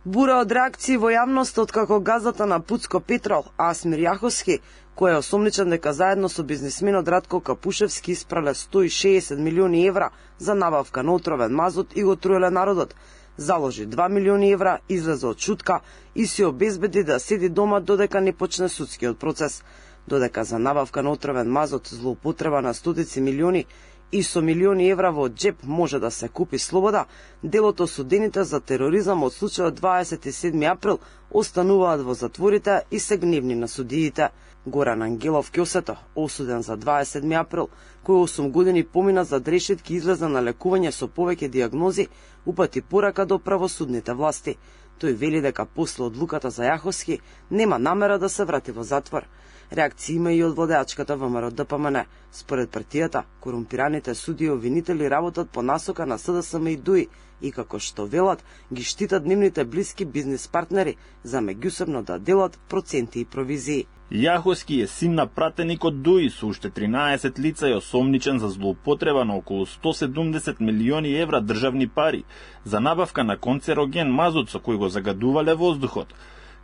Бура од реакции во јавност откако газдата на Пуцко Петрол, Асмир Јаховски, кој е осомничен дека заедно со бизнисменот Радко Капушевски испрале 160 милиони евра за набавка на отровен мазут и го труеле народот, заложи 2 милиони евра, излезе од шутка и се обезбеди да седи дома додека не почне судскиот процес. Додека за набавка на отровен мазут, злоупотреба на стотици милиони и со милиони евра во джеп може да се купи слобода, делот осудените за тероризам од случајот 27 април остануваат во затворите и се гневни на судиите. Горан Ангелов Ќосето, осуден за 27 април, кој 8 години помина за решетки, излезе на лекување со повеќе диагнози, упати порака до правосудните власти. Тој вели дека после одлуката за Јаховски нема намера да се врати во затвор. Реакции има и од владеачката ВМРО ДПМН. Според партијата, корумпираните суди и обвинители работат по насока на СДСМ и ДУИ и како што велат, ги штитат нивните блиски бизнис партнери за меѓусебно да делат проценти и провизии. Јаховски е син на пратеник од ДУИ со уште 13 лица и осомничен за злоупотреба на околу 170 милиони евра државни пари за набавка на канцероген мазут со кој го загадувале воздухот.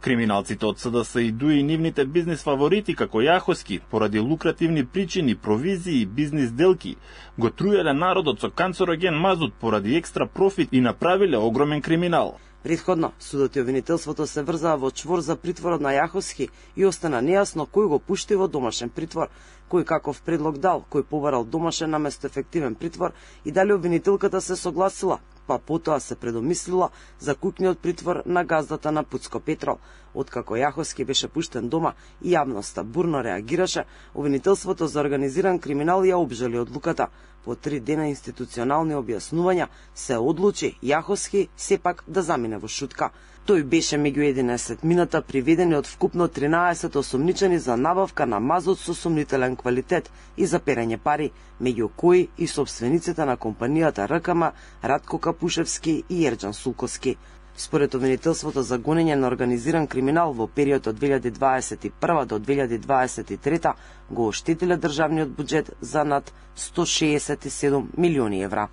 Криминалците од СДС и ДУИ и нивните бизнис фаворити како Јаховски, поради лукративни причини, провизии и бизнис делки, го труеле народот со канцероген мазут поради екстра профит и направиле огромен криминал. Претходно, судот и обвинителството се врзаа во чвор за притворот на Јаховски и остана нејасно кој го пушти во домашен притвор, кој каков предлог дал, кој побарал домашен наместо ефективен притвор и дали обвинителката се согласила, па потоа се предомислила за куќниот притвор на газдата на Пуцко Петрол. Откако Јаховски беше пуштен дома и јавноста бурно реагираше, обвинителството за организиран криминал ја обжали одлуката. По 3 дена институционални објаснувања се одлучи Јаховски сепак да замине во шутка. Тој беше меѓу 11 мината приведени од вкупно 13 осомничени за набавка на мазут со сомнителен квалитет и за перење пари, меѓу кои и собствениците на компанијата РКМ, Радко Капушевски и Ерџан Сулковски. Според обвинителството за гонење на организиран криминал во период од 2021 до 2023 го оштетиле државниот буџет за над 167 милиони евра.